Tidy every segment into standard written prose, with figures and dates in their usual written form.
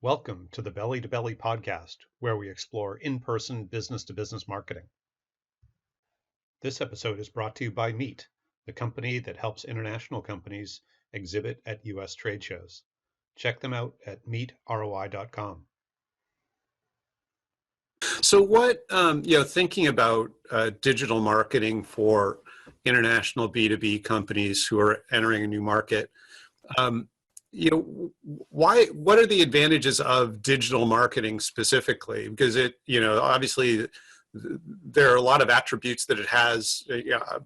Welcome to the Belly to Belly podcast, where we explore in-person business-to-business marketing. This episode is brought to you by Meet, the company that helps international companies exhibit at U.S. trade shows. Check them out at meetroi.com. So thinking about digital marketing for international B2B companies who are entering a new market, what are the advantages of digital marketing specifically? Because obviously there are a lot of attributes that it has.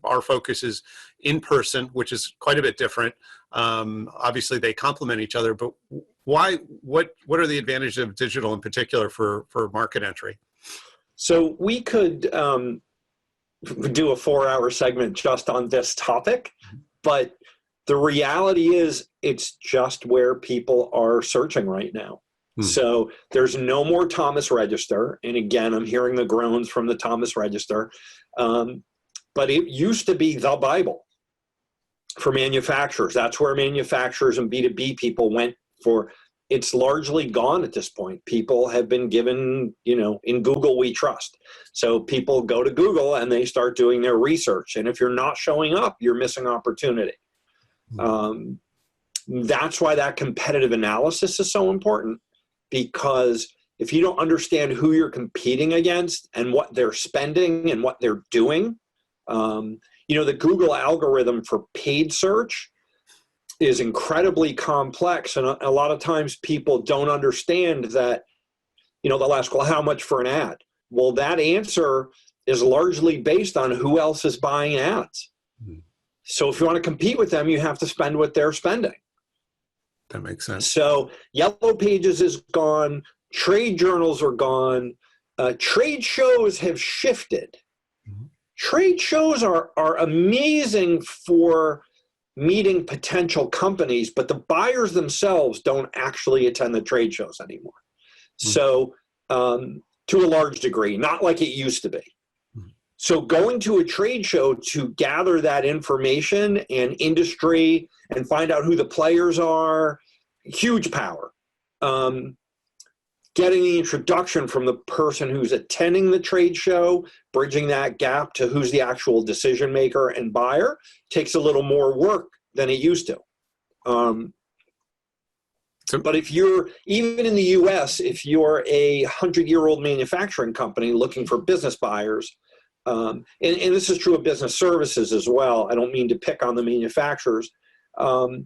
Our focus is in person, which is quite a bit different. Obviously they complement each other, but what are the advantages of digital in particular for market entry? So we could do a 4-hour segment just on this topic, but the reality is it's just where people are searching right now. So there's no more Thomas Register. And again, I'm hearing the groans from the Thomas Register. But it used to be the Bible for manufacturers. That's where manufacturers and B2B people went for. It's largely gone at this point. People have been given, in Google we trust. So people go to Google and they start doing their research. And if you're not showing up, you're missing opportunity. That's why that competitive analysis is so important, because if you don't understand who you're competing against and what they're spending and what they're doing, the Google algorithm for paid search is incredibly complex. And a lot of times people don't understand that, they'll ask, well, how much for an ad? Well, that answer is largely based on who else is buying ads. So if you want to compete with them, you have to spend what they're spending. That makes sense. So Yellow Pages is gone. Trade journals are gone. Trade shows have shifted. Trade shows are amazing for meeting potential companies, but the buyers themselves don't actually attend the trade shows anymore. So to a large degree, not like it used to be. So going to a trade show to gather that information and industry and find out who the players are, huge power. Getting the introduction from the person who's attending the trade show, bridging that gap to who's the actual decision maker and buyer, takes a little more work than it used to. But if you're, even in the US, if you're a 100-year-old manufacturing company looking for business buyers, and this is true of business services as well. I don't mean to pick on the manufacturers. 20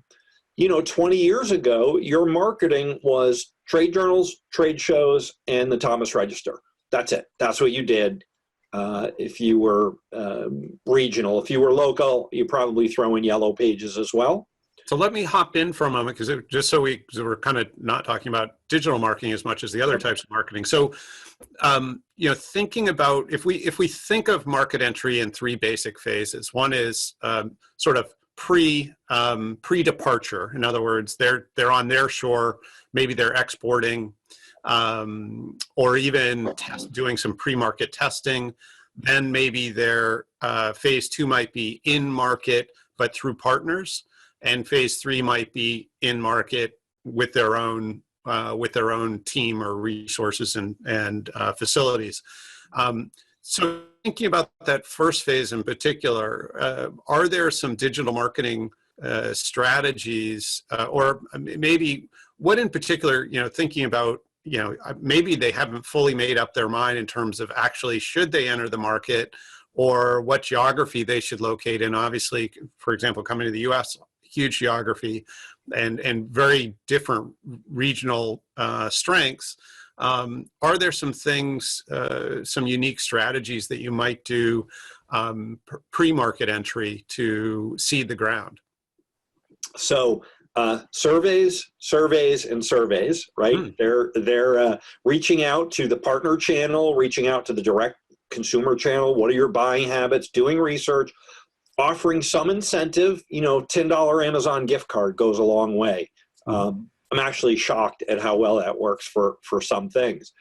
years ago, your marketing was trade journals, trade shows, and the Thomas Register. That's it. That's what you did. If you were regional, if you were local, you probably throw in Yellow Pages as well. So let me hop in for a moment, because we're kind of not talking about digital marketing as much as the other types of marketing. So, thinking about if we think of market entry in 3 basic phases. One is sort of pre-departure. In other words, they're on their shore. Maybe they're exporting, or even doing some pre-market testing. Then maybe their phase 2 might be in market, but through partners. And phase 3 might be in market with their own team or resources and facilities. So thinking about that first phase in particular, are there some digital marketing strategies, or maybe what in particular, thinking about, maybe they haven't fully made up their mind in terms of actually should they enter the market or what geography they should locate in. Obviously, for example, coming to the US, huge geography and very different regional strengths. Are there some things, some unique strategies that you might do pre-market entry to seed the ground? So surveys, and surveys, right? They're reaching out to the partner channel, reaching out to the direct consumer channel. What are your buying habits? Doing research. Offering some incentive, $10 Amazon gift card goes a long way. I'm actually shocked at how well that works for some things.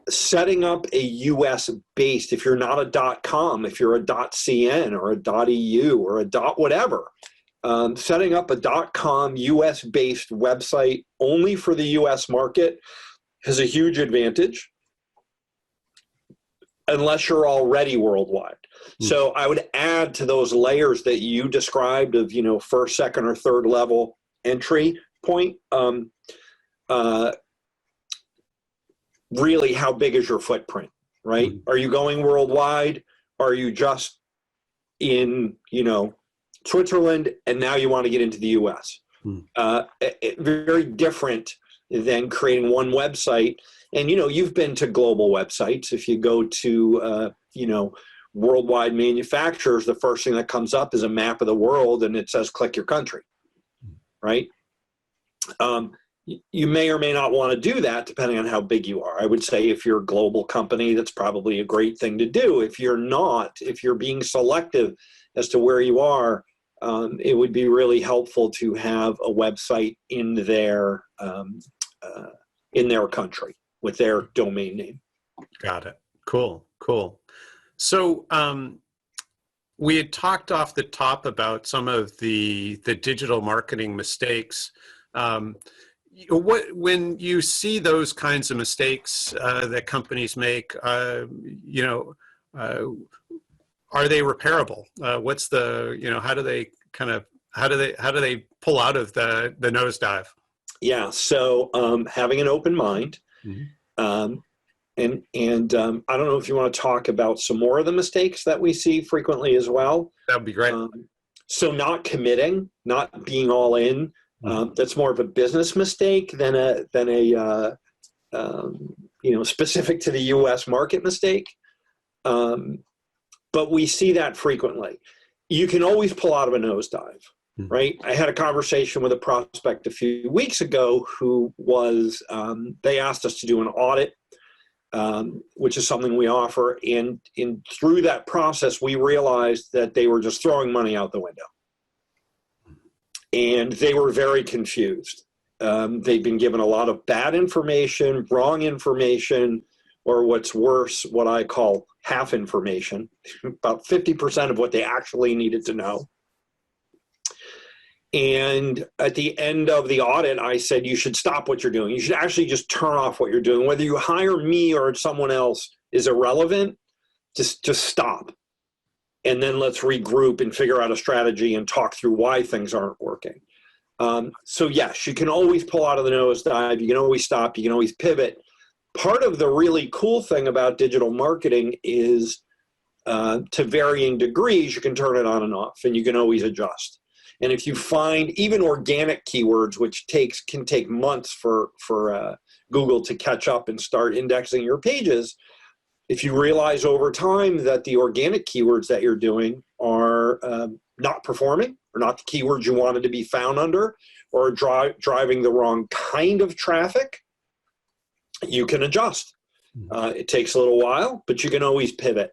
Setting up a US based, if you're not a .com, if you're a .cn or a .eu or a .whatever, Setting up a .com US-based website only for the US market has a huge advantage unless you're already worldwide. So I would add to those layers that you described of, first, second, or third level entry point. Really, how big is your footprint, right? Are you going worldwide? Are you just in, Switzerland, and now you want to get into the US? Very different than creating one website. And, you've been to global websites. If you go to, worldwide manufacturers, the first thing that comes up is a map of the world, and it says, click your country, right? You may or may not want to do that depending on how big you are. I would say if you're a global company, that's probably a great thing to do. If you're not, if you're being selective as to where you are, it would be really helpful to have a website in their country with their domain name. Got it. Cool. So we had talked off the top about some of the digital marketing mistakes. When you see those kinds of mistakes that companies make, are they repairable? What's the, how do they pull out of the nosedive? Yeah. So having an open mind, and I don't know if you want to talk about some more of the mistakes that we see frequently as well. That would be great. So not committing, not being all in. That's more of a business mistake than a specific to the U.S. market mistake. But we see that frequently. You can always pull out of a nosedive, right? I had a conversation with a prospect a few weeks ago who was, they asked us to do an audit, which is something we offer. And through that process, we realized that they were just throwing money out the window. And they were very confused. They'd been given a lot of bad information, wrong information, or what's worse, what I call half information, about 50% of what they actually needed to know. And at the end of the audit, I said, you should stop what you're doing. You should actually just turn off what you're doing. Whether you hire me or someone else is irrelevant. Just stop. And then let's regroup and figure out a strategy and talk through why things aren't working. So yes, you can always pull out of the nosedive. You can always stop. You can always pivot. Part of the really cool thing about digital marketing is to varying degrees, you can turn it on and off, and you can always adjust. And if you find even organic keywords, which can take months for Google to catch up and start indexing your pages, if you realize over time that the organic keywords that you're doing are not performing, or not the keywords you wanted to be found under, or driving the wrong kind of traffic, you can adjust. It takes a little while, but you can always pivot.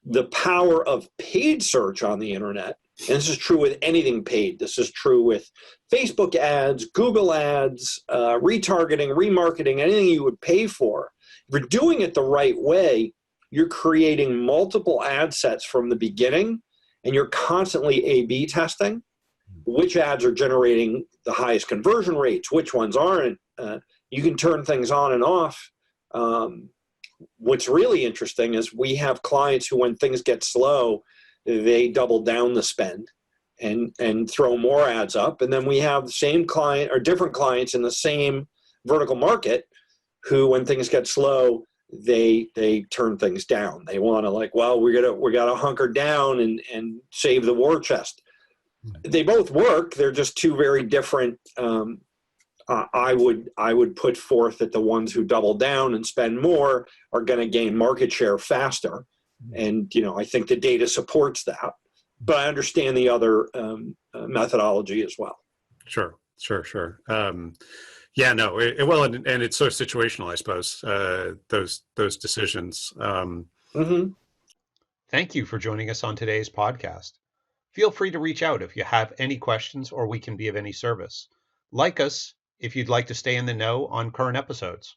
The power of paid search on the internet, and this is true with anything paid. This is true with Facebook ads, Google ads, retargeting, remarketing, anything you would pay for. If you're doing it the right way, you're creating multiple ad sets from the beginning, and you're constantly A/B testing which ads are generating the highest conversion rates, which ones aren't. You can turn things on and off. What's really interesting is we have clients who, when things get slow, they double down the spend and throw more ads up. And then we have the same client or different clients in the same vertical market who, when things get slow, they turn things down. They want to, like, well, we gotta hunker down and save the war chest. They both work. They're just two very different. I would put forth that the ones who double down and spend more are going to gain market share faster, and I think the data supports that. But I understand the other methodology as well. Sure. Yeah, no, and it's so situational, I suppose. Those decisions. Thank you for joining us on today's podcast. Feel free to reach out if you have any questions or we can be of any service. Like us if you'd like to stay in the know on current episodes.